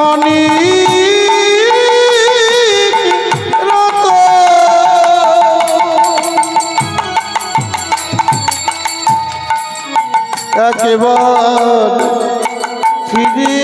মনি রত একেবার ফিরে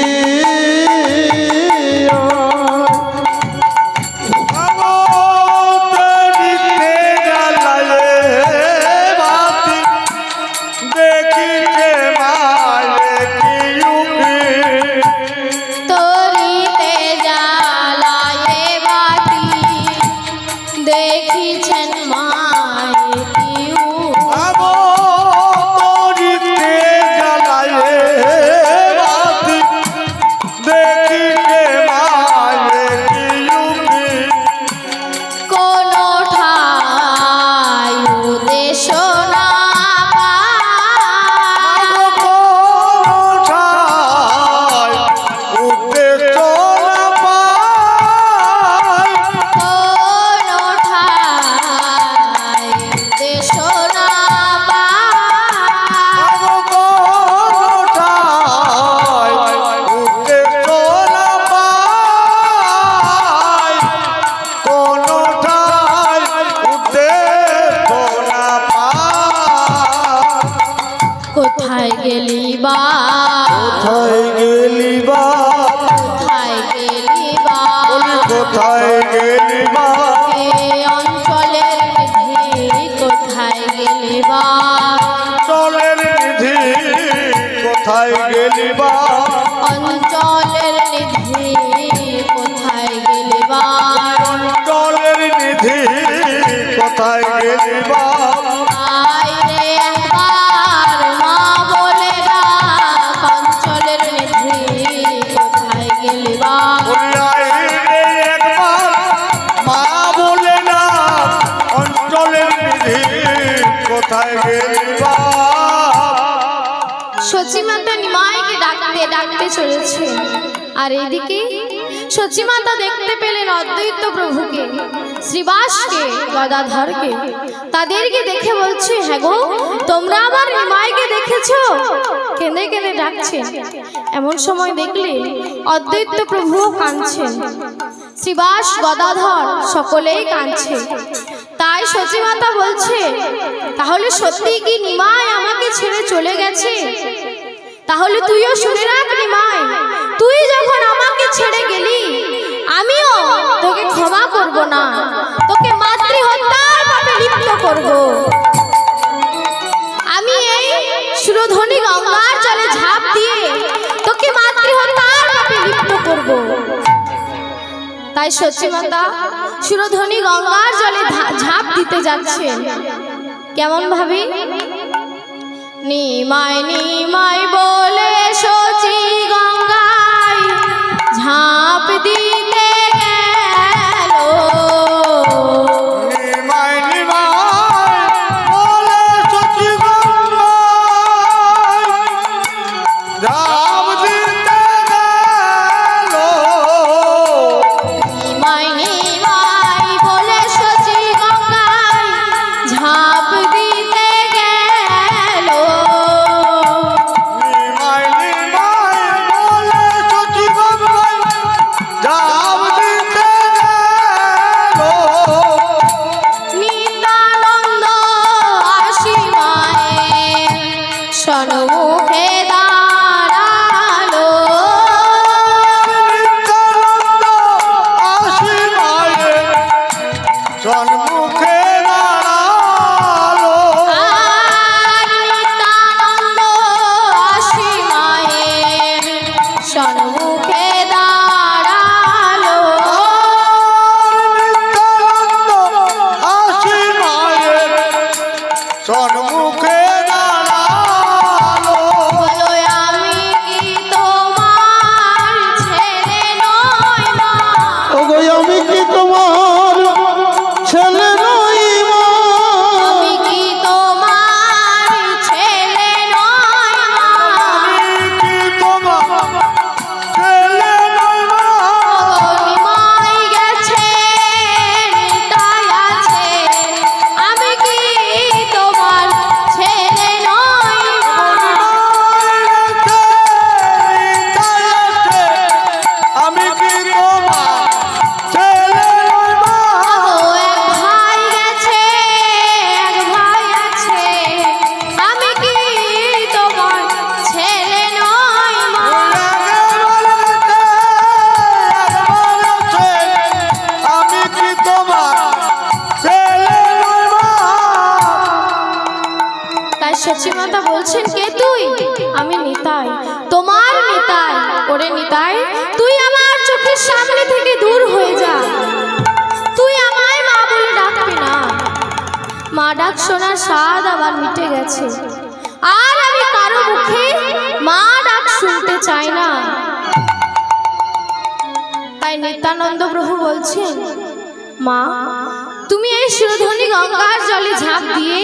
কোথায় গেলি বা অঞ্চলের নিধি কোথায় গেলি বা অঞ্চলের নিধি কোথায় গেলি বা অঞ্চলের নিধি কোথায় গেলি বা অঞ্চলের নিধি কোথায় গেলি বা সচিমাতা নিমাইকে ডাকতে ডাকতে চলেছে আর এদিকে সচিমাতা দেখতে পেলেন অদ্বৈত প্রভুকে, শ্রীবাসকে, গদাধরকে। তাদেরকে দেখে বলছে, হ্যাঁ গো, তোমরা আমার নিমাইকে দেখেছো? কেঁদে কেঁদে ডাকছে। এমন সময় দেখলে অদ্বৈত প্রভুও কাঁদছেন, শ্রীবাস, গদাধর সকলেই কাঁদছে। তাই সচিমাতা বলছে, তাহলে সত্যি কি নিমাই আমাকে ছেড়ে চলে গেছে? তাহলে তুইও শুনে রাখ নিমাই, তুই যখন আমাকে ছেড়ে গেলি আমিও তোকে ক্ষমা করব না, তোকে মাতৃহত্যার পাপে লিপ্ত করব। আমি এই সুরধনী গঙ্গার জলে ঝাঁপ দিয়ে তোকে মাতৃহত্যার পাপে লিপ্ত করব। তাই সচিমাতা সুরধনী গঙ্গার জলে ঝাঁপ দিতে যাচ্ছে। কেমন ভাবে? নিমাই নিমাই বলে সচি গঙ্গায় ঝাঁপ দিতে গেল। নিমাই নিমাই বলে সচি গঙ্গায় ঝাঁপ দিতে গেল। নিমাই নিমাই বলে সচি গঙ্গায় ঝাঁপ দিতে গেল। নিমাই সচিমাতা বলছেন, কে তুই? আমি নিতাই, তোমার নিতাই। ওরে নিতাই, তুই আমার চোখের সামনে থেকে দূর হয়ে যা। তুই আমায় মা বলে ডাকবি না। মা ডাক শোনার স্বাদ আবার মিটে গেছে, আর আমি কারো মুখে মা ডাক শুনতে চাই না। তাই নিত্যানন্দ প্রভু বলছেন, মা তুমি এই সুরধনী গঙ্গার জলে ঝাঁপ দিয়ে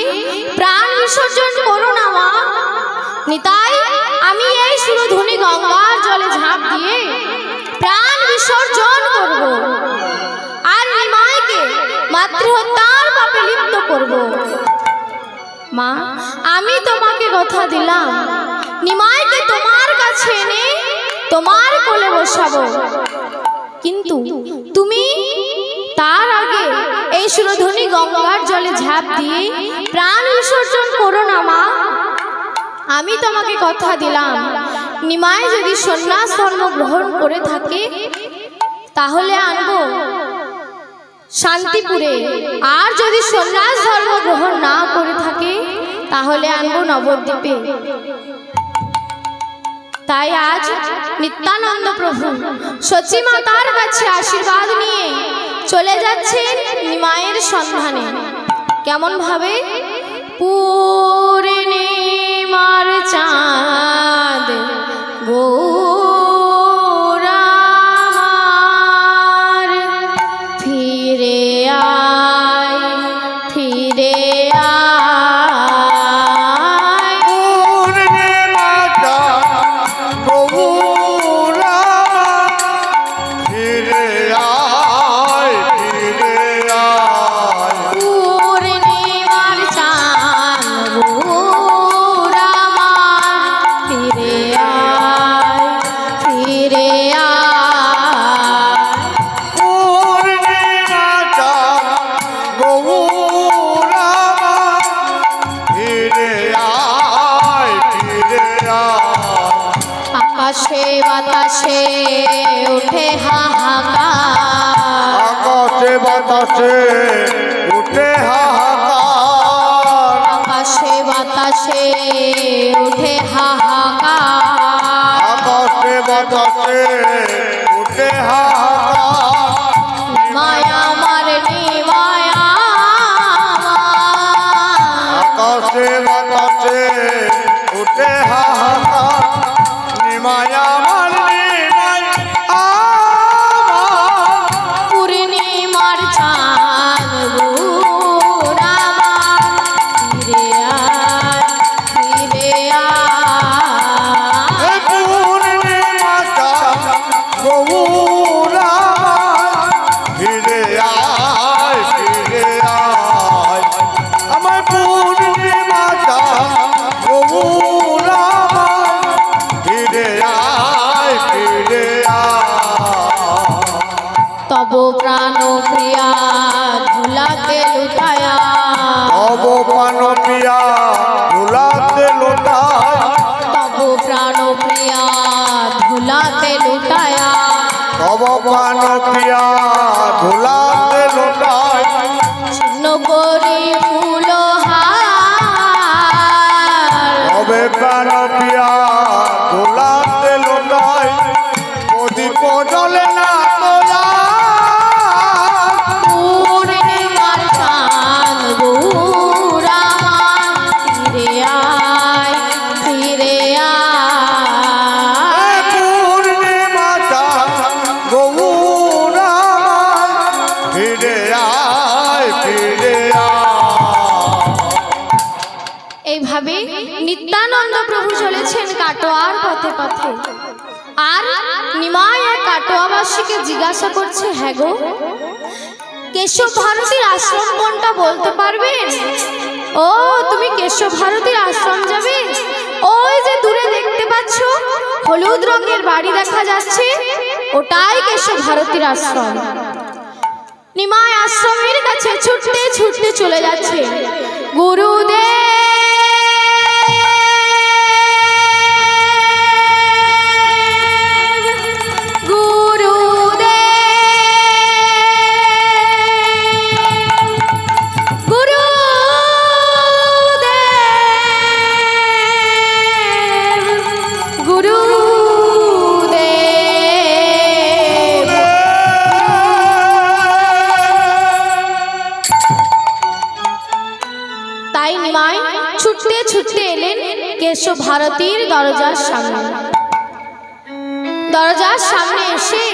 প্রাণ বিসর্জন করো না মা। নিতাই, আমি এই সুরধনী গঙ্গার জলে ঝাঁপ দিয়ে প্রাণ বিসর্জন করব, আর নিমাইকে মাতৃহত্যার পাপে লিপ্ত করব। মা আমি তোমাকে কথা দিলাম, নিমাইকে তোমার কাছে এনে তোমার কোলে বসাবো, কিন্তু তুমি তার আগে এই সুরধনী গঙ্গার জলে ঝাঁপ দিয়ে প্রাণ বিসর্জন করো না মা। আমি তোমাকে কথা দিলাম, নিমাই যদি সন্ন্যাস ধর্ম গ্রহণ করে থাকে তাহলে আনবো শান্তিপুরে, আর যদি সন্ন্যাস ধর্ম গ্রহণ না করে থাকে তাহলে আনবো নবদ্বীপে। তাই আজ নিত্যানন্দ প্রভু সচিমাতার কাছে আশীর্বাদ নিয়ে চলে যাচ্ছেন নিমাইয়ের সন্ধানে। কেমন ভাবে? পূর্ণিমার চাঁদ গৌরামার, ফিরে আয় ফিরে আয়। পূর্ণিমাটা গৌরা ফিরে আয় ফিরে আয়। পূর্ণিমার চাঁদ গৌরামার, ফিরে আয় ফিরে আয়। পূর্ণিমাটা গৌরা ফিরে আয় ফিরে আয়। আকাশে বাতাসে উঠে হাহাকার, আকাশে বাতাসে উঠে হাহাকার। আকাশে বাতাসে উঠে হাহাকার। আকাশে বাতাসে উঠে হাহাকার। মায়া আমার নিমায়া আমার, আকাশে বাতাসে উঠে হাহাকার। নিমায়া আমার নিমাই আমার। পূর্ণিমার চাঁদ গৌরামার, ফিরে আয় ফিরে আয়। পূর্ণিমাটা গৌরা ফিরে আয় ফিরে আয়। আমার পূর্ণিমাটা গৌরা ফিরে আয় ফিরে আয়। তব প্রাণ প্রিয়া ধুলাতে লুটায়া, তব পান পিয়া ধুলাতে লোটায়। তব প্রাণ প্রিয়া ধুলাতে লুটায়া, তব পান পিয়া ধুলাতে লোটায়। ছিন্ন করি ফুলহার, তবে প্রাণ পিয়া ধুলাতে লোটায়। প্রদীপ জ্বলে না তোলা। পূর্ণিমার চাঁদ গৌরামার, ফিরে আয় ফিরে আয়। পূর্ণিমাটা গৌরা ফিরে আয় ফিরে আয়। এইভাবে নিত্যানন্দ প্রভু চলেছেন কাটোয়ার পথে পথে, আর নিমাই এক কাটোয়াবাসীকে জিজ্ঞাসা করছে, হ্যাঁ গো কেশব ভারতীর আশ্রম কোনটা বলতে পারবেন? ও তুমি কেশব ভারতীর আশ্রম যাবে? ওই যে দূরে দেখতে পাচ্ছ হলুদ রঙের বাড়ি দেখা যাচ্ছে, ওটাই কেশব ভারতীর আশ্রম। নিমাই আশ্রমের কাছে ছুটতে ছুটতে চলে যাচ্ছে। গুরুদেব গুরুদেব কেশব ভারতীর দরজার সামনে এসে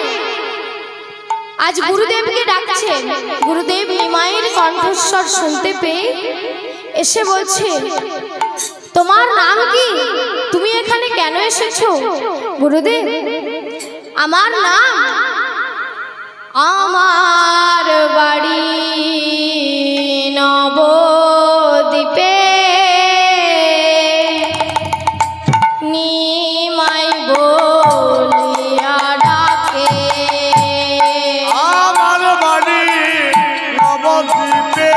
আজ গুরুদেবকে ডাকছেন। গুরুদেব নিমাইয়ের কণ্ঠস্বর শুনতে পেয়ে এসে বলছে, তোমার নাম কি? তুমি এখানে কেন এসেছো? গুরুদেব, আমার নাম, আমার বাড়ি নবদ্বীপে, নিমাই বলিয়া ডাকে। আমার বাড়ি নবদ্বীপে,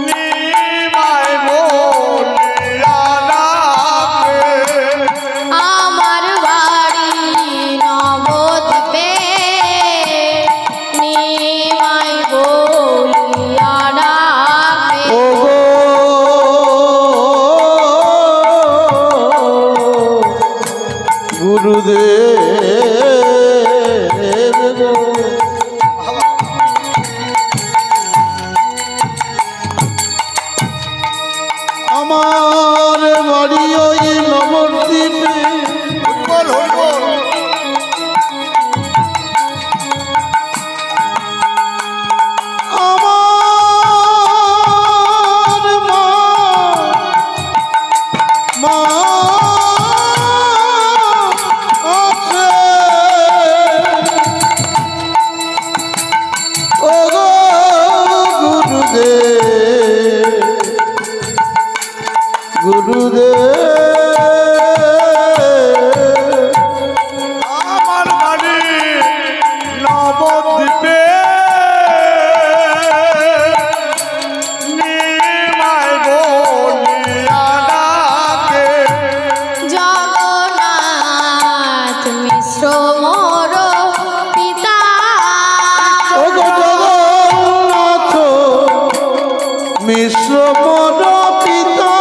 নিমাই বলিয়া ডাকে। আমার বাড়ি নবদ্বীপে, নিমাই বলিয়া ডাকে। ওগো গুরুদেব গো, আমার বাড়ি ওই নবদ্বীপে, হরিবল হরিবল। আমার মা আছে। ওগো গুরুদেব, গুরুদেব, আমার বাড়ি নবদ্বীপে, নিমাই বলিয়া ডাকে। জগন্নাথ মিশ্র মোর পিতা, ওগো জগন্নাথ মিশ্র মোর পিতা,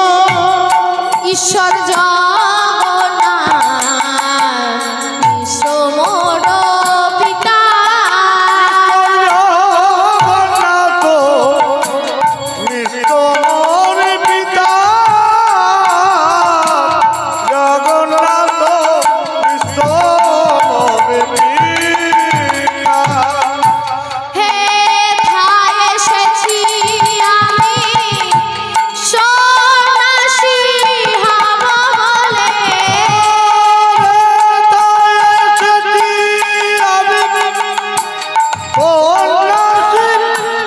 ঈশ্বর জগন্নাথ মিশ্র মোর পিতা। জগন্নাথ মিশ্র মোর পিতা, জগন্নাথ মিশ্র মোর পিতা। হে থায় এসেছি আমি, সন্ন্যাসী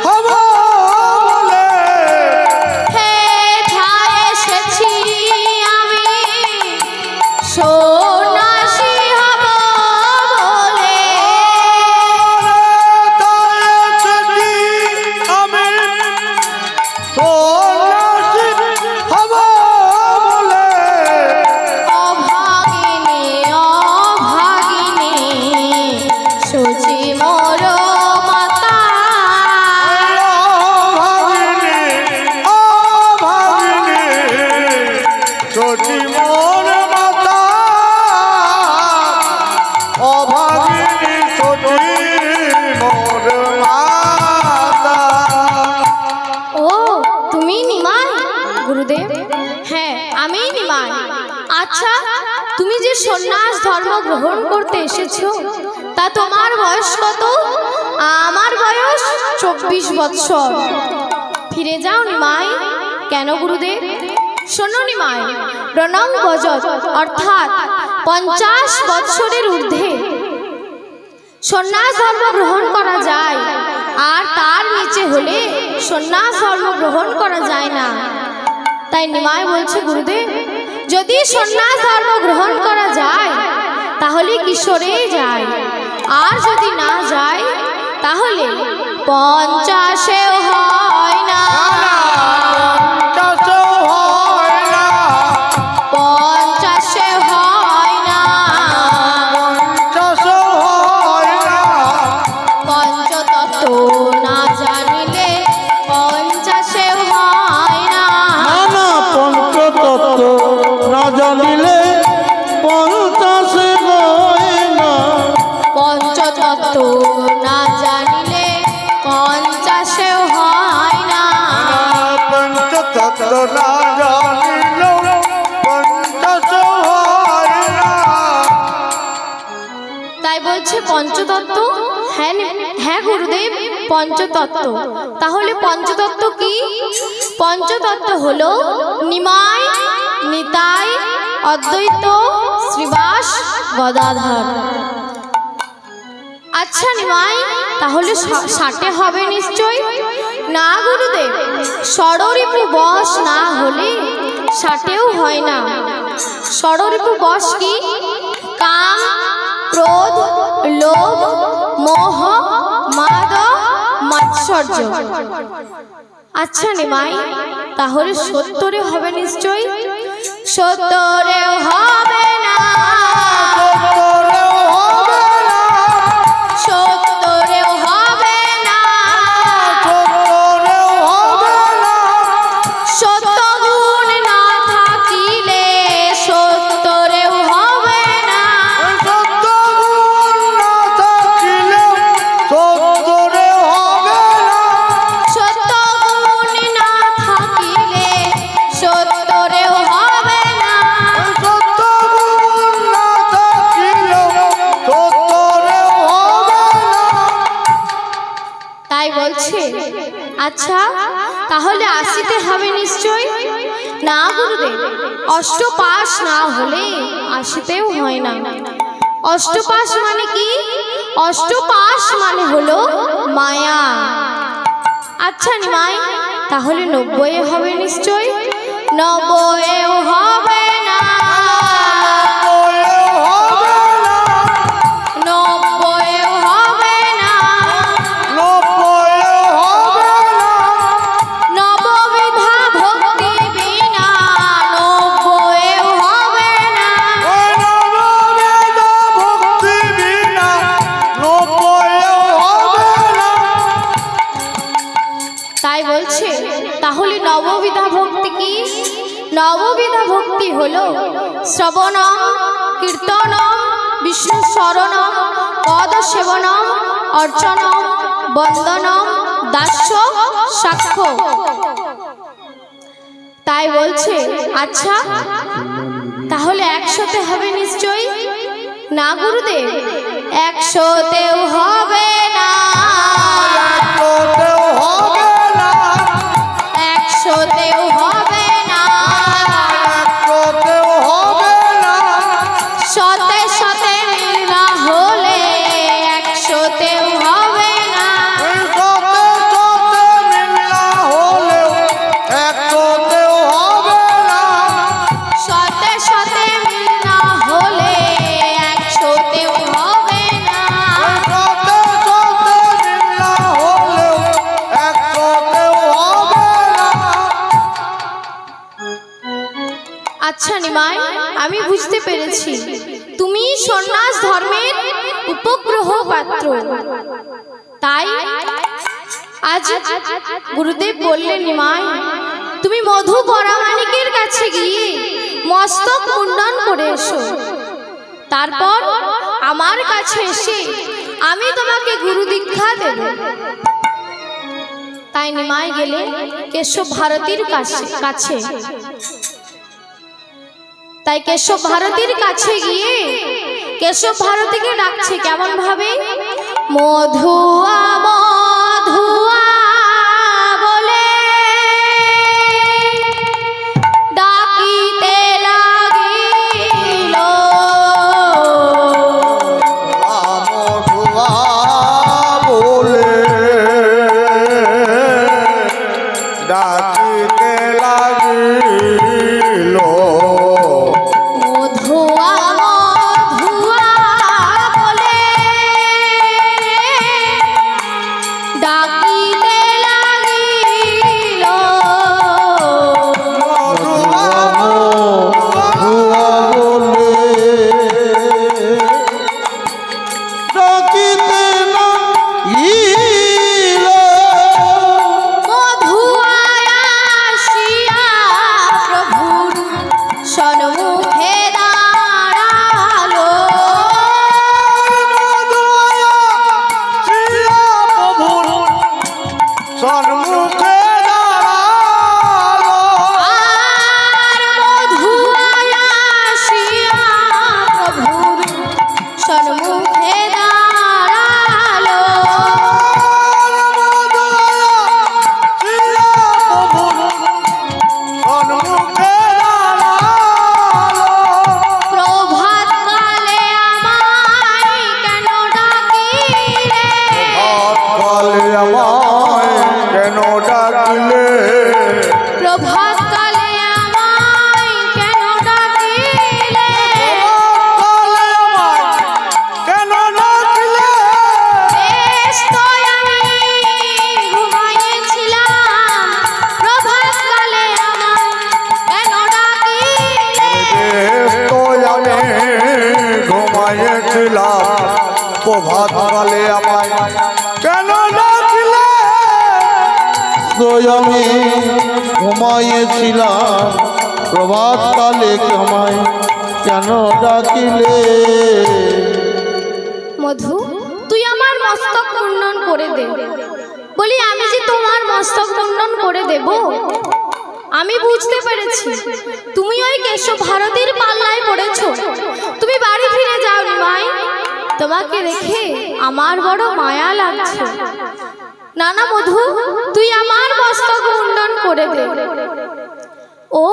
হব বলে। হে থায় এসেছি আমি, সন্ন্যাসী হব বলে। অভাগিনী অভাগিনী সূচি মোর মাতা। সচি মোর মাতা, অভাগিনী সচি মোর মাতা। ও তুমি নিমাই? গুরুদেব, হ্যাঁ আমি নিমাই। আচ্ছা, তুমি যে সন্ন্যাস ধর্ম গ্রহণ করতে এসেছো, তা তোমার বয়স কত? আমার বয়স 24 বৎসর। ফিরে যাও নিমাই। কেন গুরুদেব? শোনো নিমাই, প্রণং বজত অর্থাৎ 50 বৎসরের ঊর্ধ্বে সন্ন্যাস ধর্ম গ্রহণ করা যায়, আর তার নিচে হলে সন্ন্যাস ধর্ম গ্রহণ করা যায় না। তাই নিমাই বলছে, গুরুদেব, যদি সন্ন্যাস ধর্ম গ্রহণ করা যায় তাহলে কিশোরেই যায়, আর যদি না যায় তাহলে 50-এও হয় না। 50-এও হয় না। পঞ্চতত্ত্ব না জানিলে 50-এও হয় না। নানা পঞ্চতত্ত্ব না জানিলে 50 হয় না। পঞ্চতত্ত্ব না জানিলে 50-এও হয় বলছে পঞ্চতত্ত্ব। হ্যাঁ হ্যাঁ গুরুদেব, পঞ্চতত্ত্ব। তাহলে পঞ্চতত্ত্ব কি? পঞ্চতত্ত্ব হলো নিমাই, নিতাই, অদ্বৈত, শ্রীবাস, গদাধর। আচ্ছা নিমাই, তাহলে 60 হবে নিশ্চয়? না গুরুদেব, ষড়রিপু বশ না হলে 60ও হয় না। ষড়রিপু বশ কি? কাম, ক্রোধ, লোভ, মোহ, মাদ, মাৎসর্য। আচ্ছা নিমাই, তাহলে 70 হবে নিশ্চয়? 70 হবে না, 70 হবে না। 70 গুণ না থাকিলে 70 হবে না। 70 গুণ না থাকিলে 70 হবে না। তাই বলছে। আচ্ছা, তাহলে 80 হবে নিশ্চয়? না গুরুদেব, অষ্টপাশ না হলে 80তেও হয় না। অষ্টপাশ মানে কি? অষ্টপাশ মানে হলো মায়া। আচ্ছা নিমাই, তাহলে 90 হবে নিশ্চয়? 90 হবে না, 90 হবে না। নববিধা ভক্তি বিনা 90 হবে না। তাই বলছে। তাহলে নববিধা ভক্তি কি? নববিধা ভক্তি হলো শ্রবণম, কীর্তনম, বিষ্ণু শরণম, পদ সেবনম, অর্চনম, বন্দনম, দাস্য, সাক্ষ্য। তাই বলছে। আচ্ছা, তাহলে 100 হবে নিশ্চয়? না গুরুদেব, 100তেও হবে না, 100তেও হবে না। 100 মিল না হলে 100তেও হবে না। 100 মিল না হলে 100তেও হবে না। আচ্ছা নিমাই, আমি বুঝতে পেরেছি তুমি সন্ন্যাস ধর্মের উপগ্রহ পাত্র। তাই আজ গুরুদেব বললেন, নিমাই তুমি মধু পরামানিকের কাছে গিয়ে মস্তক মুন্ডন করে এসো, তারপর আমার কাছে এসে আমি তোমাকে গুরু দীক্ষা দেব। তাই নিমাই গেলে কেশব ভারতীর কাছে। তাই কেশব ভারতীর কাছে গিয়ে কেশব ভারতীকে ডাকছে কেমন ভাবে? মধুয়া মধুয়া বলে ডাকিতে লাগিল। ডাকিতে লাগিল। মধুয়া মধুয়া বলে ছিলাম প্রভাত কালে আমায় কেন ডাকলে ওই আমি ঘুমাইয়েছিলাম প্রভাত কালে আমায় কেন ডাকিলে মধু, তুই আমার মস্তক মুন্ডন করে দে। বলি, আমি যে তোমার মস্তক মুন্ডন করে দেব। আমি বুঝতে পেরেছি তুমি ওই কেশব ভারতীর পাল্লায় পড়েছো। তুমি বাড়ি ফিরে যাও নিমাই, তোমাকে দেখে আমার বড় মায়া লাগছে। না না মধু, তুই আমার মস্তক মুন্ডন করে দে। ও,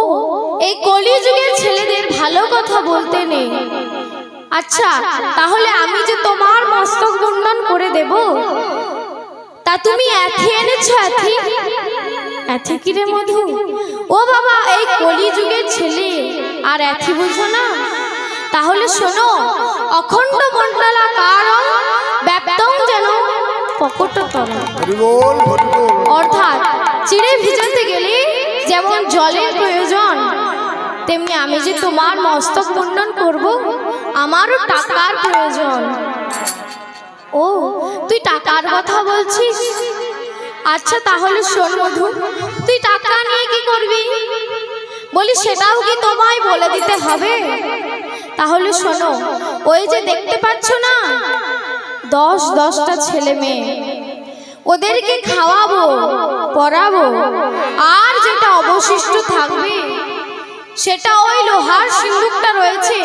এই কলিযুগের ছেলেদের ভালো কথা বলতে নেই। আচ্ছা, তাহলে আমি যে তোমার মস্তক মুন্ডন করে দেব, তা তুমি এথি এনেছো? এথি কি রে মধু? ও বাবা, এই কলিযুগের ছেলে আর এথি বুঝো না? তাহলে শোনো, অখণ্ড মণ্ডলাকারং ব্যাপ্তং যেন পকটতরং, অর্থাৎ চিড়ে ভিজাতে গেলে যেমন জলের প্রয়োজন, তেমনি আমি যে তোমার মস্তক মুন্ডন করব, আমারও টাকার প্রয়োজন। ও, তুই টাকার কথা বলছিস? আচ্ছা, তাহলে শোন মধু, তুই টাকা নিয়ে কি করবি? বলি, সেটাও কি তোমায় বলে দিতে হবে? তাহলে শোনো, ওই যে দেখতে পাচ্ছ না 10-10টা ছেলে মেয়ে, ওদেরকে খাওয়াবো, পড়াবো, আর যেটা অবশিষ্ট থাকবে সেটা ওই লোহার সিন্দুকটা রয়েছে,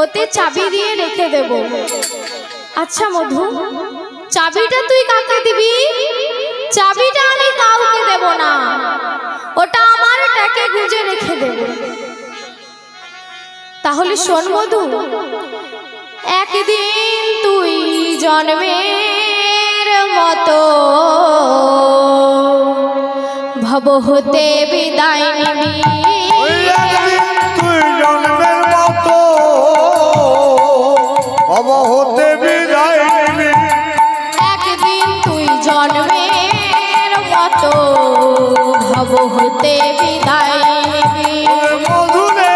ওতে চাবি দিয়ে রেখে দেব। আচ্ছা মধু, চাবিটা তুই কাকে দিবি? চাবিটা আমি কাউকে দেব না, ওটা আমার ট্যাকে গুঁজে রেখে দেব। তাহলে শোন মধু, একদিন তুই জন্মের মতো ভব হতে বিদায় নিবি। তুই জন্মের মতো ভব হতে বিদায় নিবি। একদিন তুই জন্মের মতো ভব হতে বিদায় নিবি। মধুরে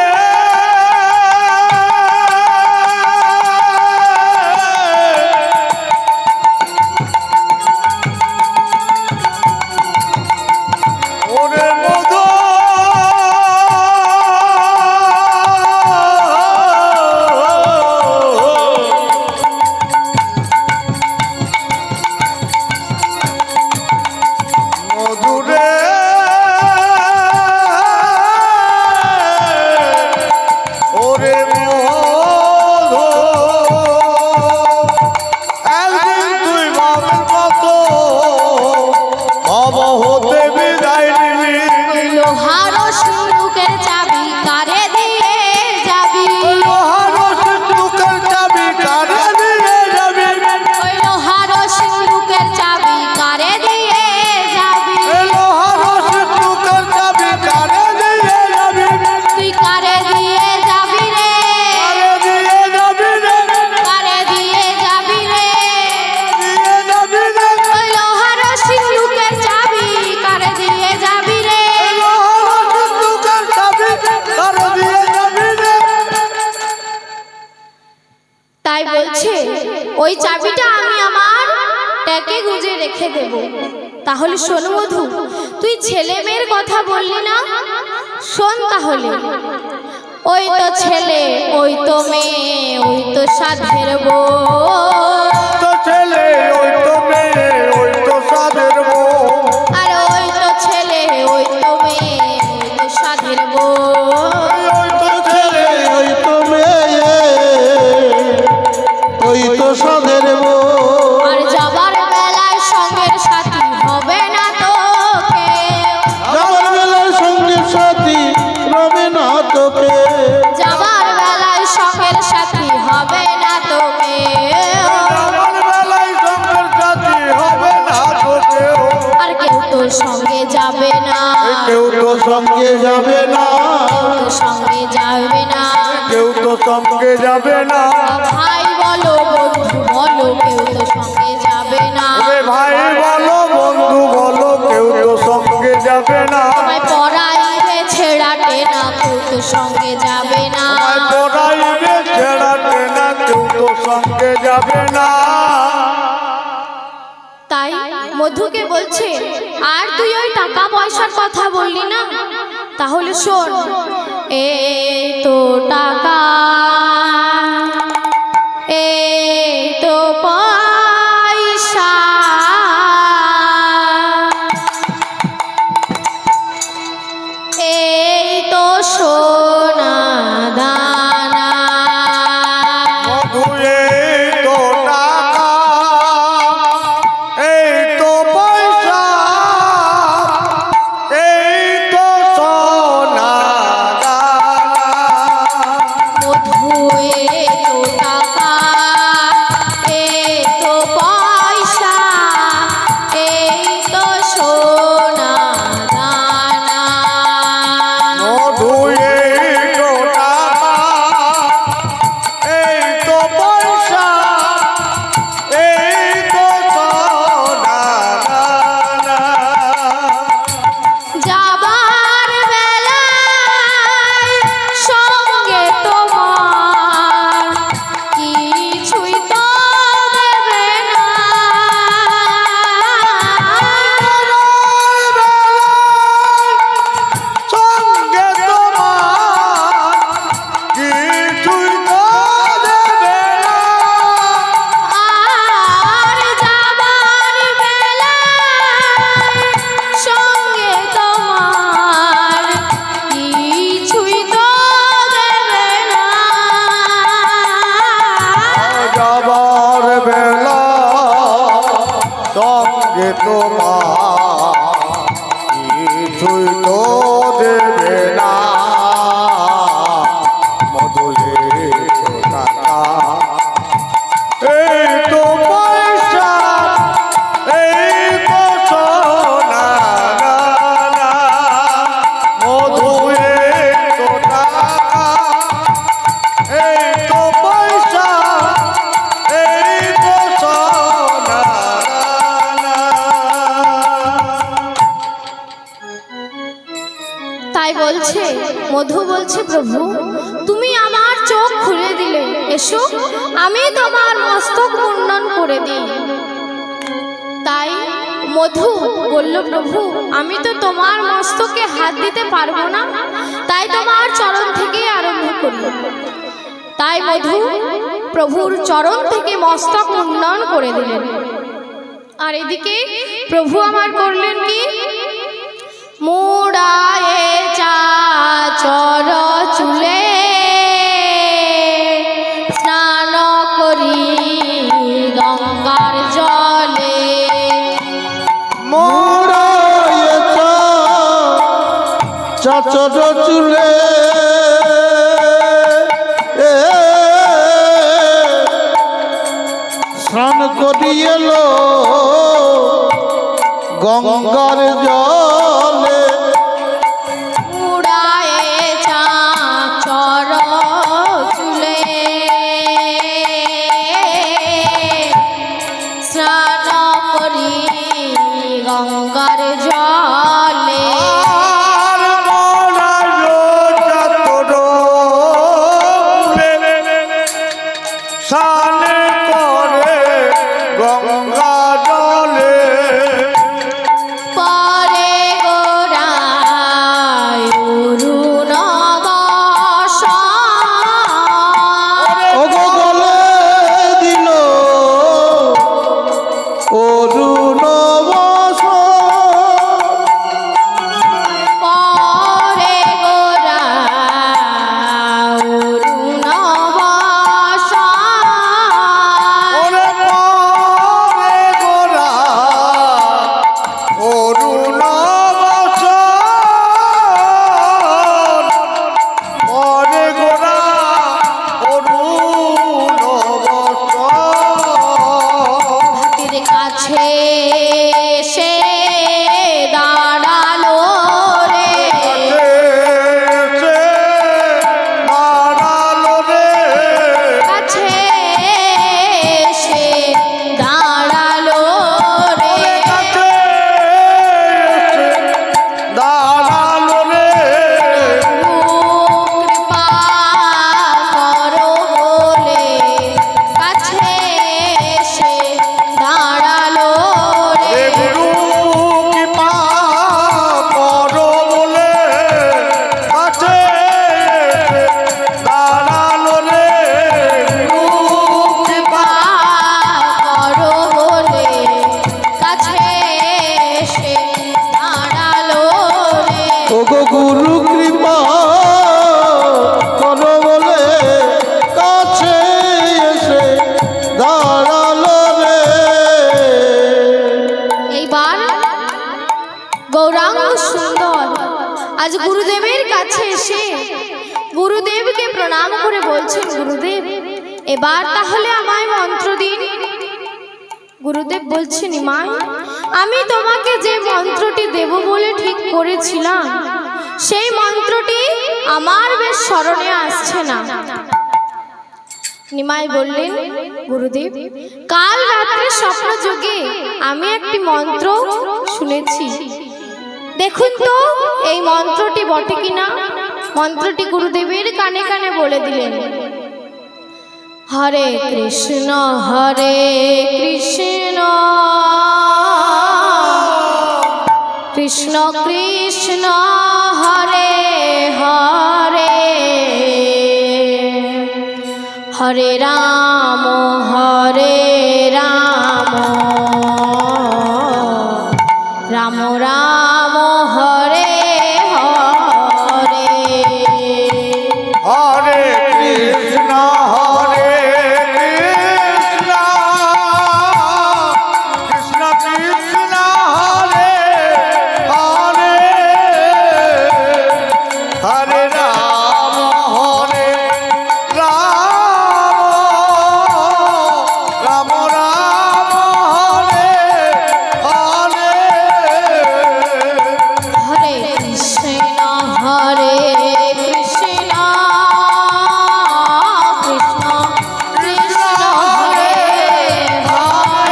ওরে মধু, মধুরে ওরে মধু, একদিন তুই বাবার মতো ভব হতে বিদায় নিবি। লোহার সিন্দুকের চাবি কারে দিয়ে যাবি? লোহার সিন্দুকের চাবি কারে দিয়ে যাবি? ওই লোহার সিন্দুকের চাবি কারে দিয়ে যাবি? লোহার সিন্দুকের চাবি কারে দিয়ে যাবি? তুই কারে দিয়ে যাবি রে? কারে দিয়ে যাবি রে? কারে দিয়ে যাবি রে? দিয়ে যাবি রে? ওই লোহার সিন্দুকের চাবি কারে দিয়ে যাবি রে? লোহার সিন্দুকের চাবি কারে দিয়ে যাবি রে? তাই বলছে ওই চাবিটা আমি আমার ট্যাকে গুঁজে রেখে দেব। তাহলে শোন মধু, তুই ছেলে মেয়ের কথা বললি না? শোন তাহলে, ওই তো ছেলে, ওই তো মেয়ে, ওই তো সাধের বউ। তো ছেলে ওই তো মেয়ে ওই তো সাদের বউ। আর ওই তো ছেলে, ওই তো মেয়ে, ওই তো সাধের বউ। ওই তো ছেলে ওই তো মেয়ে ওই তো সাধের বউ। আর যাবার বেলায় সঙ্গের সাথী হবে না তোকে। যাবার বেলায় সঙ্গে সাথী রবে না তোকে। যাবার বেলায় সঙ্গের সাথী হবে না তোকে। আমার বেলায় সঙ্গের সাথী হবে না তোকে। আর কেউ তোর সঙ্গে যাবে না, কেউ তো সঙ্গে যাবে না, তোর সঙ্গে যাবে না। কেউ তো সঙ্গে যাবে না। ভাই বলো, বন্ধু বলো, কেউ তো সঙ্গে যাবে না। ওরে ভাই বলো, বন্ধু বলো, কেউ তো সঙ্গে যাবে না। তোমায় পড়াইবে ছেড়াটে না, কেউ তো সঙ্গে যাবে না। আমায় পড়াইবে ছেড়াতে না, কেউ তো সঙ্গে মধুকে বলছে, আর তুই ওই টাকা পয়সার কথা বললি না, তাহলে শোন, এই তো টাকা, এই তো পয়সা, এই তো সোনা দানা। মধু এই তো টাকা, এই তো পয়সা, এই তো সোনা দানা। মধু এই তো টাকা, এই তো পয়সা, এই তো সোনা দানা। মধু এই তো টাকা, এই তো পয়সা, এই তো সোনা দানা। যাবার বেলায় সঙ্গে তোমার কিছুই তো দেবে না। সঙ্গে তোমার কিছুই তো দেবে না। আর যাবার বেলায় সঙ্গে তোমার কিছুই তো দেবে না। যাবার বেলা সঙ্গে তোমার কিছুই তো দেবে না। মধুরে তো টাকা, এই তো পয়সা, এই তো সোনা দানা। মধু এই তো টাকা, এই তো পয়সা, এই তো সোনা দানা। তাই বলছে, মধু বলছে, প্রভু তুমি আমার চোখ খুলে দিলে, এসো আমি তোমার মস্তক মুন্ডন করে দিই। তাই মধু বলল, প্রভু আমি তো তোমার মস্তকে হাত দিতে পারবো না, তাই তোমার চরণ থেকে আরম্ভ করি। তাই মধু প্রভুর চরণ থেকে মস্তক মুন্ডন করে দিলেন। আর এদিকে প্রভু আমার করলেন কি, মুড়ায়ে চাচর চুলে স্নান করি গঙ্গার জলে। মোরায়েছা চাচর চুলে স্নান করিয়েলো গঙ্গার জলে। মুড়ায়ে চাচর চুলে স্নান করি গঙ্গার জলে। আর মনালো চাতর সানে করে গঙ্গা জলে। পরে গোড়ায় অরুণ বসন। ওগো গলে দিল অরুণ বসন। পরে গোড়ায় অরুণ বসন। এবার তাহলে আমায় মন্ত্র দিন। গুরুদেব বলছে, নিমাই আমি তোমাকে যে মন্ত্রটি দেব বলে ঠিক করেছিলাম সেই মন্ত্রটি আমার বেশ স্মরণে আসছে না। নিমাই বললেন, গুরুদেব কাল রাত্রে স্বপ্ন যোগে আমি একটি মন্ত্র শুনেছি, দেখুন তো এই মন্ত্রটি বটে কিনা। মন্ত্রটি গুরুদেবের কানে কানে বলে দিলেন, হরে কৃষ্ণ কৃষ্ণ কৃষ্ণ হরে হরে হরে রাম রাম রাম হরে হরে। হরে কৃষ্ণ কৃষ্ণ কৃষ্ণ হরে হরে হরে রাম রাম রাম হরে হরে। হরে কৃষ্ণ কৃষ্ণ কৃষ্ণ হরে হরে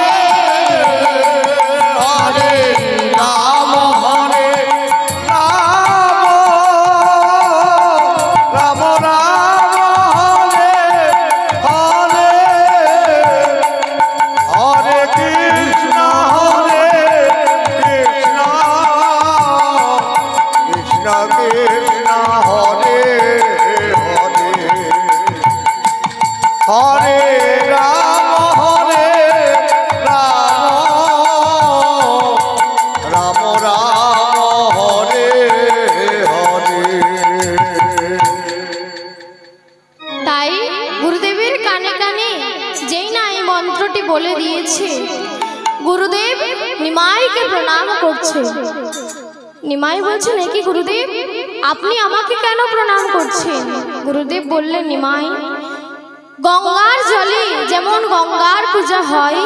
হরে রাম রাম রাম হরে হরে হরে কৃষ্ণ কৃষ্ণ কৃষ্ণ কৃষ্ণ হরে হরে হরে রাম রাম রাম হরে হরে। তাই গুরুদেবের কানে কানে যেই না এই মন্ত্রটি বলে দিয়েছে, গুরুদেব নিমাইকে প্রণাম করছে। নিমাই বলছে, নাকি গুরুদেব আপনি আমাকে কেন প্রণাম করছেন? গুরুদেব বললেন, নিমাই গঙ্গার জলে যেমন গঙ্গার পূজা হয়,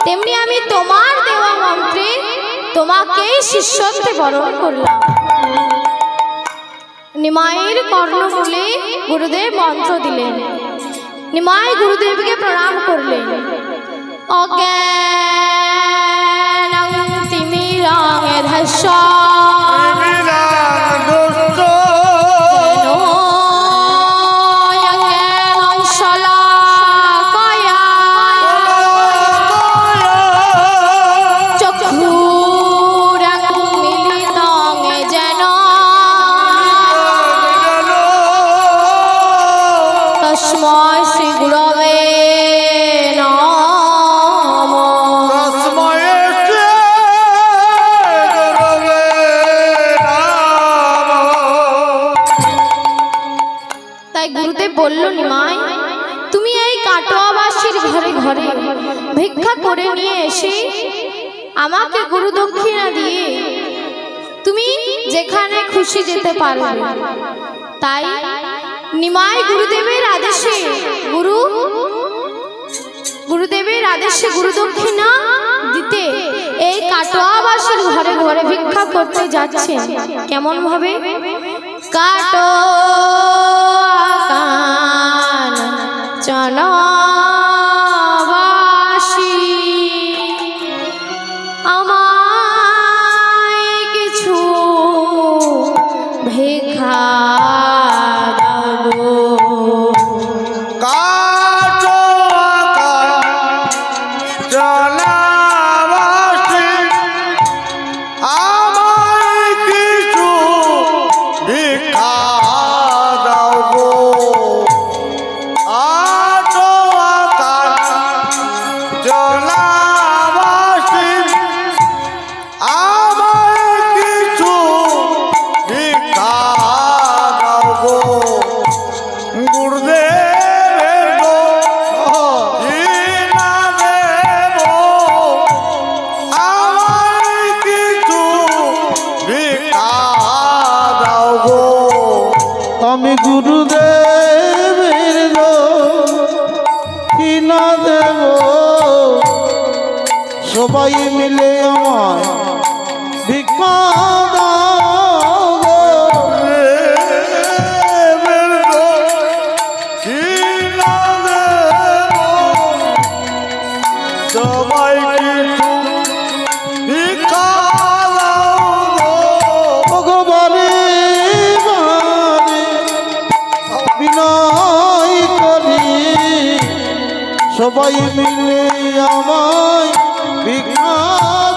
তেমনি আমি তোমার দেওয়া মন্ত্রে তোমাকেই শিষ্যত্বে বরণ করলাম। নিমাইয়ের কর্ণমূলে গুরুদেব মন্ত্র দিলেন। নিমাই গুরুদেবকে প্রণাম করলেন। অজ্ঞানং তিমিরং ধস্য শ্রী গুরবে তাই গুরুদেব বলল, নিমাই তুমি এই কাটোয়াবাসীর ঘরে ঘরে ভিক্ষা করে নিয়ে এসে আমাকে গুরু দক্ষিণা দিয়ে তুমি যেখানে খুশি যেতে পারবে। তাই নিমাই গুরুদেবের আদেশে গুরু দক্ষিণা দিতে এই কাটোয়াবাসীর ঘরে ঘরে ভিক্ষা করতে যাচ্ছে। কেমন ভাবে? কাটো চনবাসী আমায় কিছু ভিক্ষা দাও গো। কি না দেব সবাই মিলে আমায় ভিক্ষা দাও গো। সবাই কিছু ভিক্ষা দাও গো। ভগবানে বারে বিনয় করি সবাই মিলে আমায় ভিক্ষা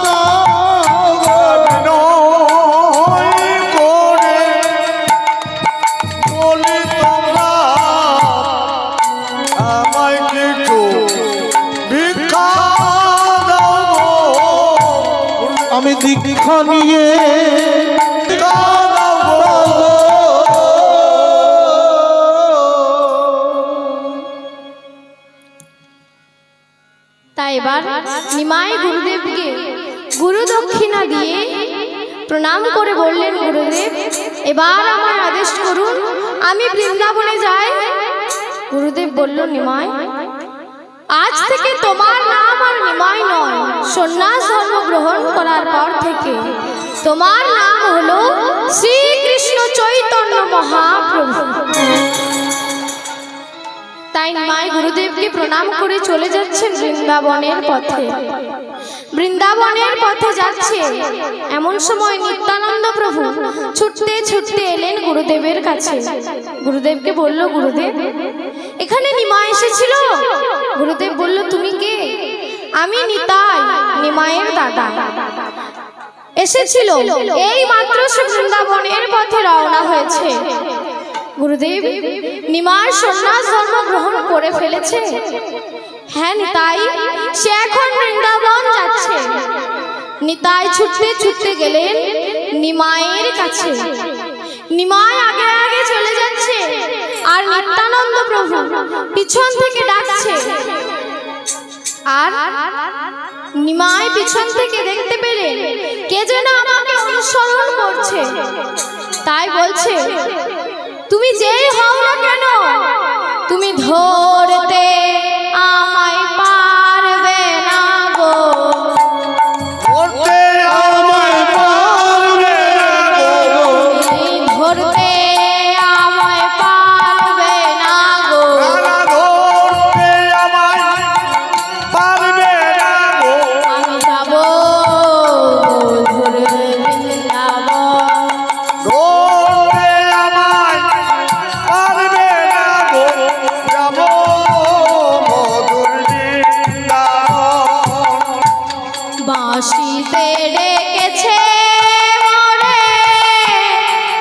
দাও গো। বিনয় করে বলি তোমরা আমায় কিছু ভিক্ষা দাও গো। আমি দীক্ষা নিয়ে ভিক্ষা দাও গো। তাই এবার নিমাই গুরুদেবকে গুরু দক্ষিণা দিয়ে প্রণাম করে বললেন, গুরুদেব এবার আমার আদেশ করুন, আমি বৃন্দাবনে যাই। গুরুদেব বলল, নিমাই আজ থেকে তোমার নাম আর নিমাই নয়, সন্ন্যাস ধর্ম গ্রহণ করার পর থেকে তোমার নাম হলো শ্রীকৃষ্ণ চৈতন্য মহাপ্রভু। তাই নিমাই গুরুদেবকে প্রণাম করে চলে যাচ্ছেন বৃন্দাবনের পথে। বৃন্দাবনের পথে যাচ্ছে এমন সময় নিত্যানন্দ প্রভু ছুটতে ছুটতে এলেন গুরুদেবের কাছে। গুরুদেবকে বলল, গুরুদেব এখানে নিমাই এসেছিল। গুরুদেব বলল, তুমি কে? আমি নিতাই, নিমাইয়ের দাদা। এসেছিল এই মাত্র সে বৃন্দাবনের পথে রওনা হয়েছে। গুরুদেব নিমাই সন্ন্যাস ধর্ম গ্রহণ করে ফেলেছে। হ্যাঁ নিতাই, সে এখন বৃন্দাবন যাচ্ছে। নিতাই ছুটতে ছুটতে গেলেন নিমাইয়ের কাছে। নিমাই আগে আগে চলে যাচ্ছে আর নিত্যানন্দ প্রভু পিছন থেকে ডাকছে। আর নিমাই পিছন থেকে দেখতে পেলেন কে যেন আমাকে অনুসরণ করছে। তাই বলছে, তুমি যেই হও না কেন, তুমি ধরতে আমায় পারবে না গো। ধরতে আমায় পারবে না গো। তুমি ধরতে আমায় পারবে না গো। না ধরতে আমায় পারবে না গো। আমি যাব ধরে বৃন্দাবন। ধরতে আমায় পারবে না গো। যাব মধুর বৃন্দাবন। বাঁশিতে ডেকেছে মোরে,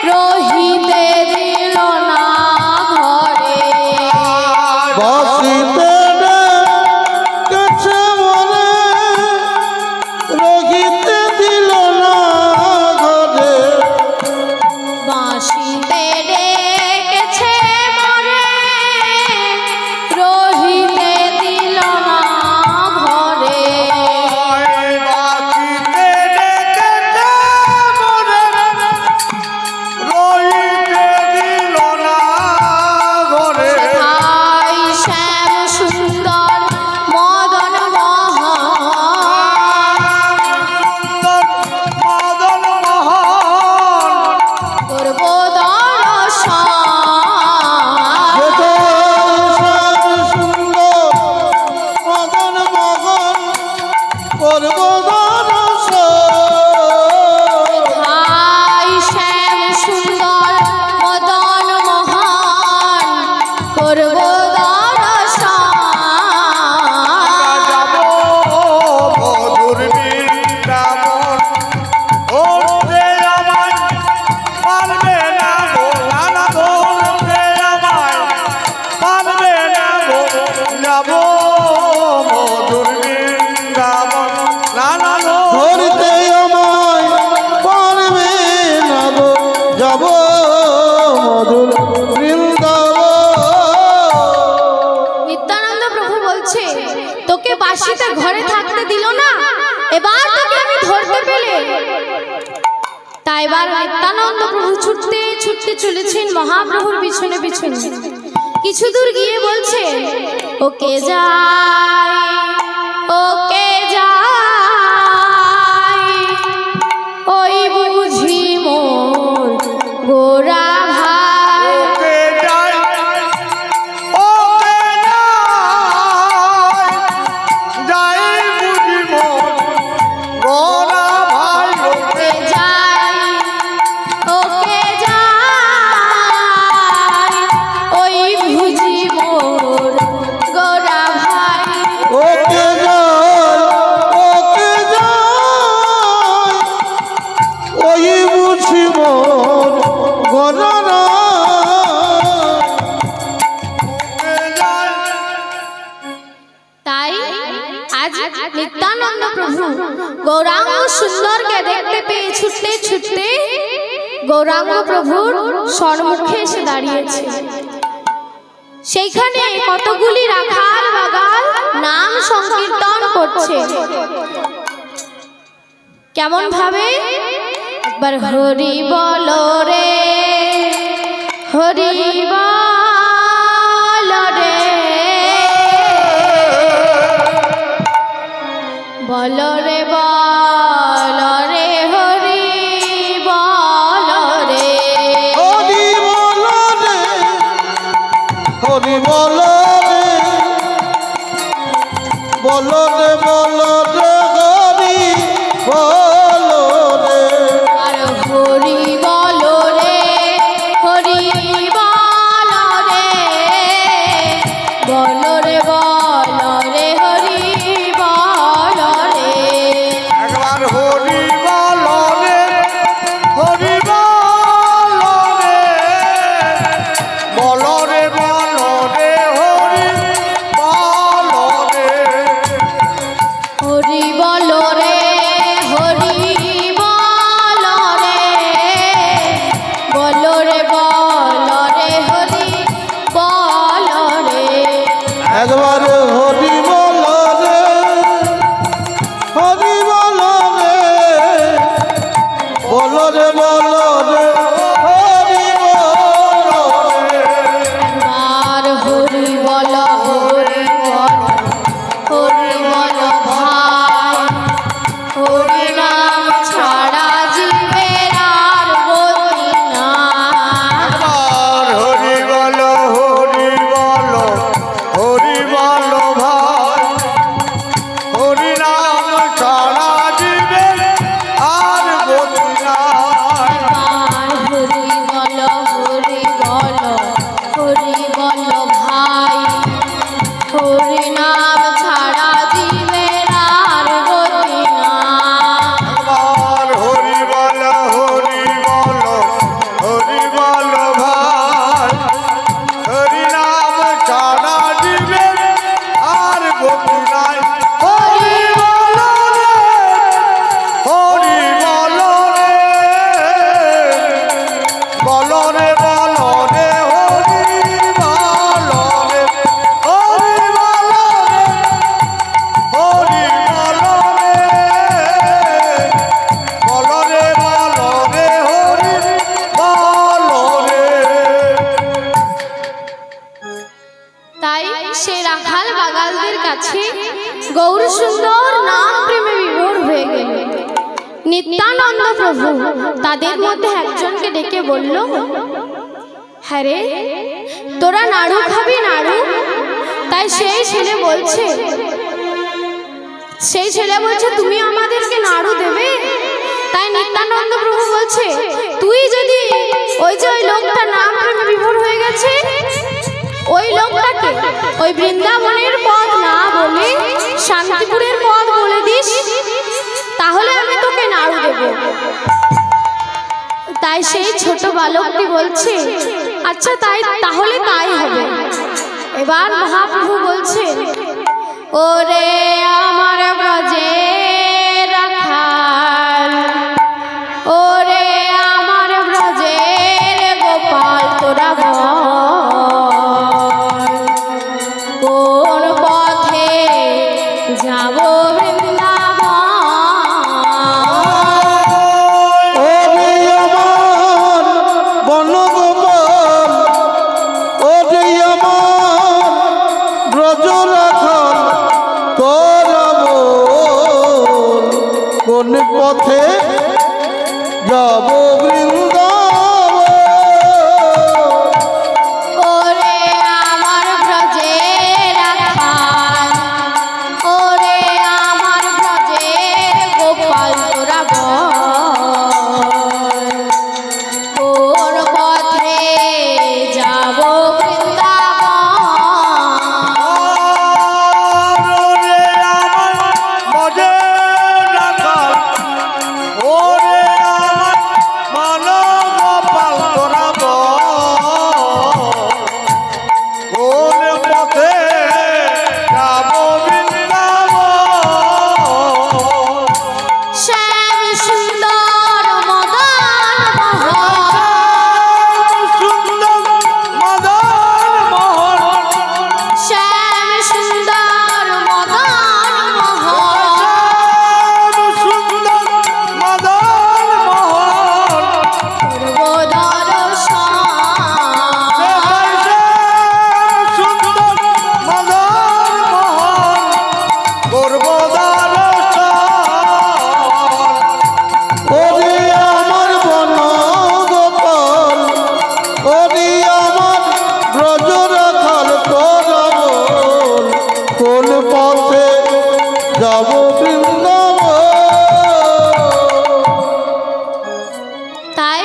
রহিতে দিল না ঘরে। বাসিতে ডেকেছে মনে রহিতে দিল না ঘরে। বাঁশিতে ডেকেছে মোরে, রহিতে দিল না ঘরে। বাঁচিতে ডেকেছে মোরে, রহিতে দিল না ঘরে। হাই শ্যাম সুন্দর মদন মদন মোহন করব দর্শন। সুন্দর মদন মগন করব দর্শন। হাই শ্যাম সুন্দর মদন মোহন করব দর্শন। যাব মধুর বৃন্দাবন। ধরতে আমায় পারবে না গো। না ধরতে আমায় পারবে না গো। যাব মধুর বৃন্দাবন। না ধরতে আমায় পারবে না গো। যাব মধুর বৃন্দাবন। নিত্যানন্দ প্রভু বলছে, তোকে বাসিতে ঘরে থাকতে দিল না, এবার তোকে আমি ধরতে পেলে। তাই এবার নিত্যানন্দ প্রভু ছুটতে ছুটতে চলেছেন মহাপ্রভুর পিছনে পিছনে। কিছু দূর গিয়ে বলছে, ওকে যাই, ওকে যাই, ওই বুঝি মোর গোরা ভাই। ওকে যাই, ওকে যাই, যাই বুঝি মোর গোরা ভাই। ওকে যাই, ওকে যাই, ওই বুঝি মোর গোরা ভাই। ওকে যাই, ওকে যাই, ওই বুঝি মোর গণনা। ওকে যাই। তাই আজ নিত্যানন্দ প্রভু গৌরাঙ্গ সুন্দরকে দেখতে পেয়ে ছুটতে ছুটতে গৌরাঙ্গ প্রভুর সম্মুখে এসে দাঁড়িয়েছে। সেইখানে কতগুলি রাখাল বাগাল নাম সংকীর্তন করছে। কেমন ভাবে? একবার হরি বল রে, হরি বল রে, বল রে বল রে, হরি বল রে। হরি বল রে, হরি বল রে, বল রে বল রে, হরি বল রে। আর হরি বল রে, হরি বল রে, বল রে বল রে, হরি বল রে। একবার হরি বল রে, হরি বল রে, বল রে বল রে, হরি বল রে। হরি বল রে, হরি বল রে, বল রে বল রে, হরি বল রে। একবার হরি বল রে, হরি বল রে, বল রে বল রে, হরি বল রে। আর হরি বল, হরি বল, হরি বল ভাই, হরি নাম ছাড়া জীবের আর গতি নাই। একবার হরি বল, হরি বল, হরি বল ভাই, হরি নাম ছাড়া জীবের আর গতি নাই। আর হরি বল, হরি বল, হরি বল ভাই, হরি নাম ছাড়া জীবের আর গতি নাই। একবার হরি বল, হরি বল, হরি বল ভাই, হরি নাম ছাড়া জীবের আর গতি নাই। হরি বল রে, হরি বল রে, বল রে বল রে, হরি বল রে, হরি বল রে, হরি বল রে, বল রে বল রে, হরি বল রে। তাই সে রাখাল বাগালদের কাছে গৌর সুন্দর নাম প্রেমে বিভোর হয়ে গেল। নিত্যানন্দ প্রভু তাদের মধ্যে একজনকে ডেকে বলল, হ্যাঁ রে, তোরা নাড়ু খাবি নাড়ু? তাই সেই ছেলে বলছে, তুমি আমাদেরকে নাড়ু দেবে? তাই নিত্যানন্দ প্রভু বলছে, তুই যদি ওই যে ওই লোকটা নাম প্রেমে বিভোর হয়ে গেছে, ওই লোকটাকে ওই বৃন্দাবনের পদ না বলে শান্তিপুরের পদ বলে দিস, তাহলে আমি তোকে নাড়ু দেব। তাই সেই ছোট বালকটি বলছে, আচ্ছা তাহলে তাই হবে। এবার মহাপ্রভু বলছে, ওরে আমার ব্রজে রাখাল, ওরে আমার ব্রজের গোপাল, তোরা বল কোন পথে যাব বৃন্দাবন। ওরে আমার বনগোপাল, ওরে আমার রাখাল করব কোন পথে যাব বৃন্দাবন ওরে আমার ব্রজের রাখাল, ওরে আমার ব্রজের গোপাল তোরা বল, কোন পথে যাব বৃন্দাবন। ওরে আমার মজের রাখাল, ওরে আমার মানব গোপাল তোরা বল, কোন পথে যাব বৃন্দাবন। শ্যাম সুন্দর মদন মোহন, সুন্দর মদন মোহন, শ্যাম সুন্দর মদন মোহন, সুন্দর মদন মোহন, করব দর্শন। সুন্দর মদন মোহন, করব দর্শন। ওরে আমার বন গোপাল ওরে আমার ব্রজ রাখাল করব কোন পথে যাব বৃন্দাবন তাই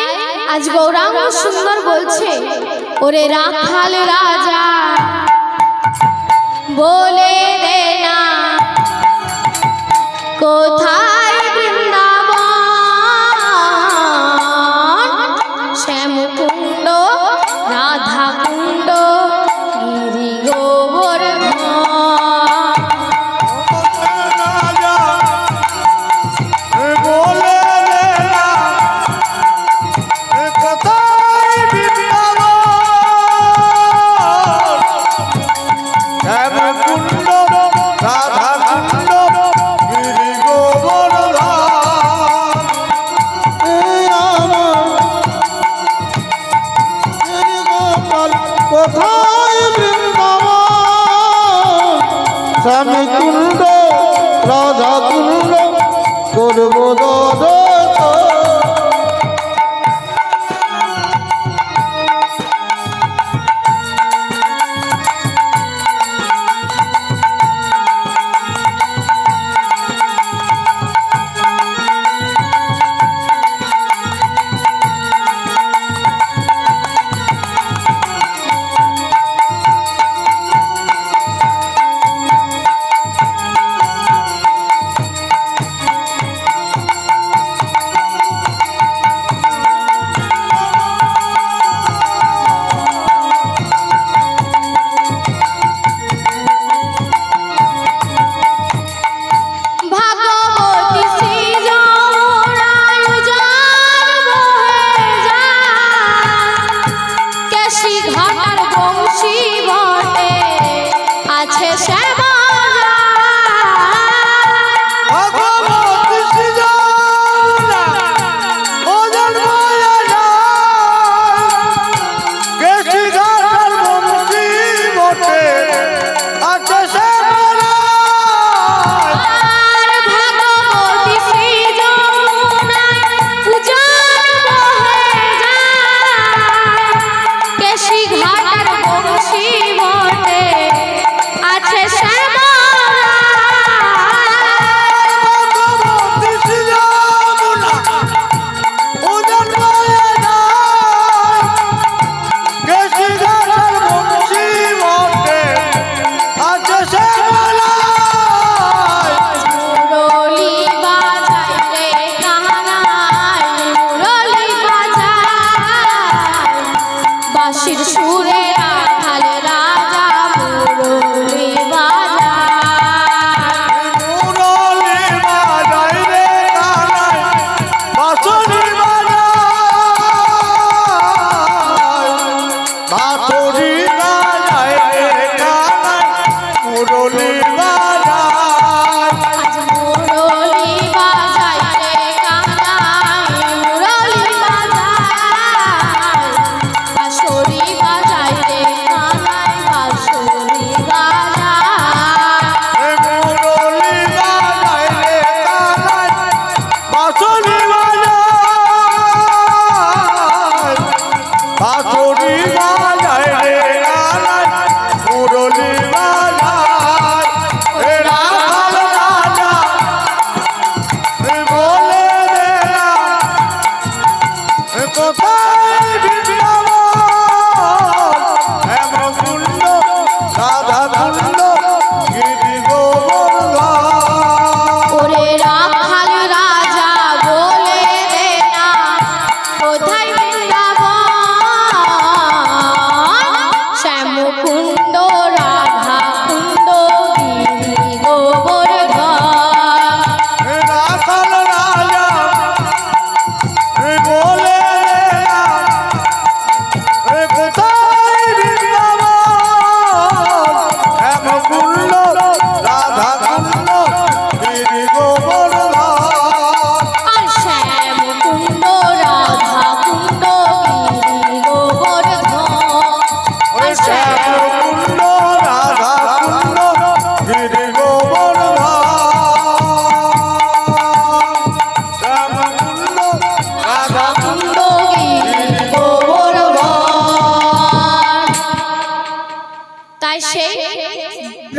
আজ গৌরাঙ্গ সুন্দর বলছে, ওরে রাখাল রাজা বলে দে না কোথায় বৃন্দাবন, শ্যামকুণ্ড রাধা কুণ্ড গিরি গোবর্ধন। রাজা বলে দে না কোথায় বৃন্দাবন, শ্যামকুণ্ড রাধাকুণ্ড গিরি গোবর্ধন। এই আমার হরি গোপাল কোথায় বৃন্দাবন স্বামী কুণ্ড রাধা কুণ্ড করব দর্শন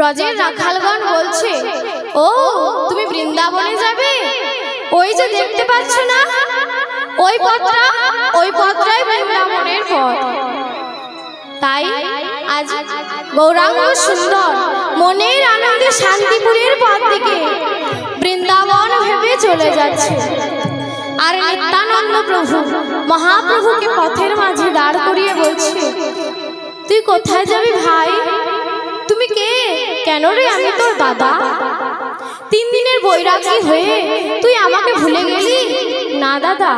ব্রজের রাখালগণ বলছে, ও তুমি বৃন্দাবনে যাবে? ওই যে দেখতে পাচ্ছ না ওই পথটাই বৃন্দাবনের পথ। তাই আজ গৌরাঙ্গ সুন্দর মনের আনন্দে শান্তিপুরের পথ দিকে বৃন্দাবন ভেবে চলে যাচ্ছে। আর নিত্যানন্দ প্রভু মহাপ্রভুকে পথের মাঝে দাঁড় করিয়ে বলছে, তুই কোথায় যাবি ভাই? তুমি কে? কেন রে? আমি তোর দাদা। 3 দিনের বৈরাগী হয়ে তুই আমাকে ভুলে গেলি? না দাদা,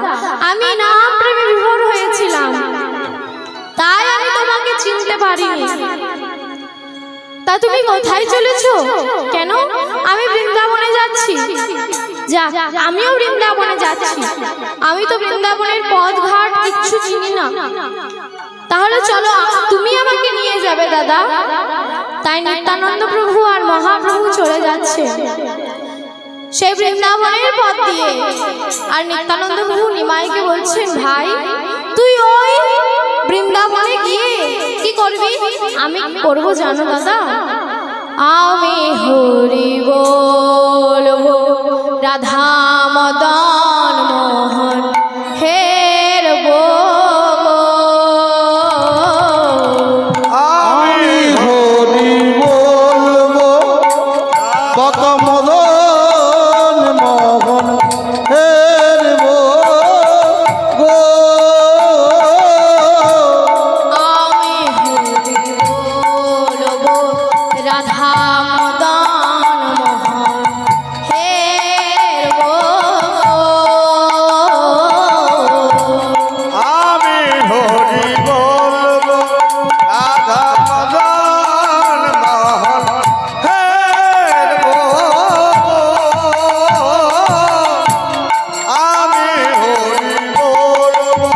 আমি নাম প্রেমে বিভোর হয়েছিলাম, তাই আমি তোমাকে চিনতে পারিনি। তা তুমি কোথায় চলেছো? কেন? আমি বৃন্দাবনে যাচ্ছি। যা, আমিও বৃন্দাবনে যাচ্ছি। আমি তো বৃন্দাবনের পথ ঘাট কিচ্ছু চিনি না। তাহলে চলো, তুমি আমাকে নিয়ে যাবে দাদা। তাই নিত্যানন্দ প্রভু আর মহাপ্রভু চলে যাচ্ছে সেই বৃন্দাবনের পথ দিয়ে। আর নিত্যানন্দ প্রভু নিমাইকে বলছেন, ভাই তুই ওই বৃন্দাবনে গিয়ে কি করবি? আমি করবো জানো দাদা? আমি হরি বলবো রাধা মদন মোহন হেরবো। আমি হরি বলবো কত মদন মোহন হেরবো গো। আমি হরি বলবো রাধা মদন মোহন হেরবো। আমি হরি বলবো রাধা মদন মোহন হেরবো। আমি হরি বলবো।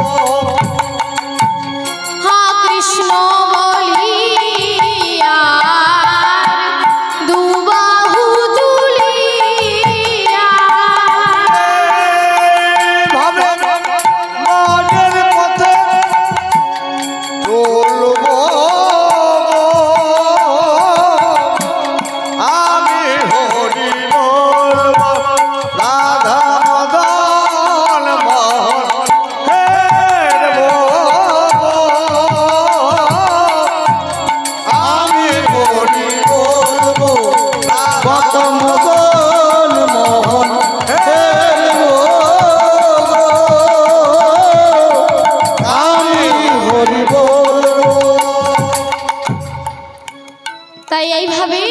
হা কৃষ্ণ বলিয়া দুবাহু তুলিয়া ভাবে মনের পথে চলবো। আমি হরি বলবো রাধা মদন মোহন হেরবো। আমি হরি বলবো কত মদন মোহন হেরবো গো। আমি হরি বলবো। তাই এইভাবে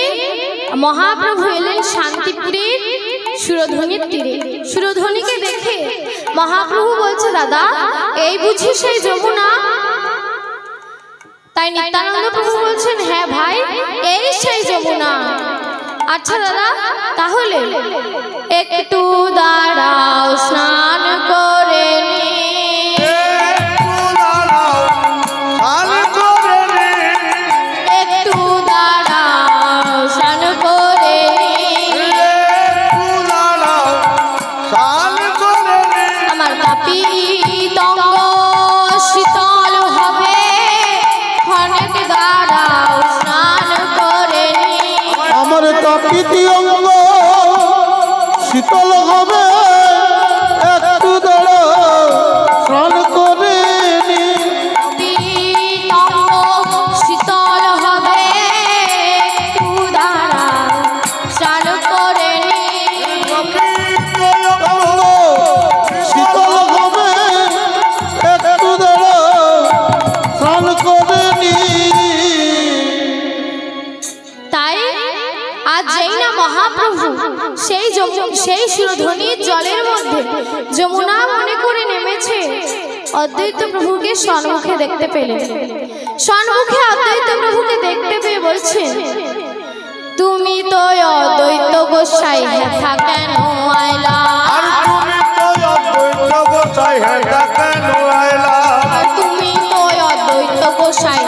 মহাপ্রভু এলেন শান্তিপুরের সুরধ্বনির তীরে। সুরধ্বনিকে দেখে মহাপ্রভু বলছে, দাদা এই বুঝি সেই যমুনা? তাই নিত্যানন্দ প্রভু বলছেন, হ্যাঁ ভাই, এই সেই যমুনা। আচ্ছা দাদা, তাহলে একটু দাঁড়াও, স্নান করে নি। একটু দাঁড়াও, স্নান করে নি। আমার পাপি তঙ্গ শীতল হবে, ক্ষণেক দাঁড়াও, স্নান করে নি। আমার তাপিতি অঙ্গ শীতল হবে, একটু দাঁড়া স্নান করে নি। তঙ্গ শীতল হবে, একটু দাঁড়াও, স্নান করে নি। অঙ্গ শীতল হবে, একটু দাঁড়া স্নান করে নি। তাই আজ যেই না মহাপ্রভু সেই সুরধ্বনির জলের মধ্যে যমুনা মনে করে নেমেছে, অদ্বৈত প্রভুকে সম্মুখে দেখতে পেলেন। সম্মুখে অদ্বৈত প্রভুকে দেখতে পেয়ে বলছে, তুমি তো অদ্বৈত গোসাই, হেথা কেন আইলা? তুমি তো অদ্বৈত গোসাই, হেথা কেন আইলা? অদ্বৈত গোসাই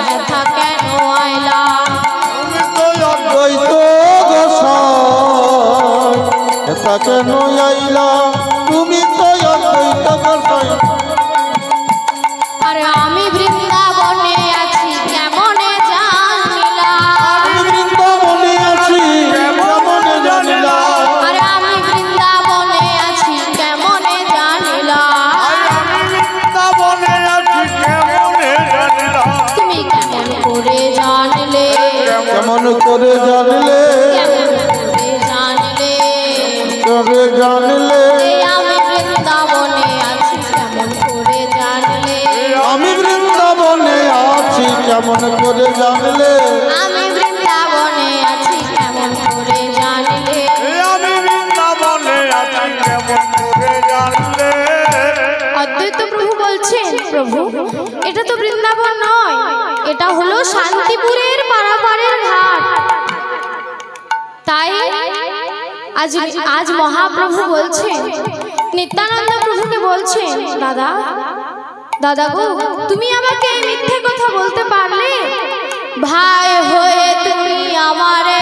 এটা কেন আইলা? তুমি তো অদ্বৈত গোসাই। আরে আমি বৃন্দাবনে আছি, কেমনে জানিলা? আমি বৃন্দাবনে আছি, কেমন করে জানলে করে জানলে করে জানলে এই আমি বৃন্দাবনে আছি কেমন করে জানলে আমি বৃন্দাবনে আছি কেমন করে জানলে আমি বৃন্দাবনে আছি কেমন করে জানলে আমি বৃন্দাবনে আছি কেমন করে জানলে অদ্বৈত প্রভু বলছেন প্রভু এটা তো বৃন্দাবন নয় এটা হলো শান্তিপুরের পারাপারের ঘাট তাই আজ আজ মহাপ্রভু বলছেন নিত্যানন্দ প্রভুকে বলছেন দাদা দাদা গো তুমি আমাকে এই মিথ্যে কথা বলতে পারলে ভাই হয়ে তুমি আমারে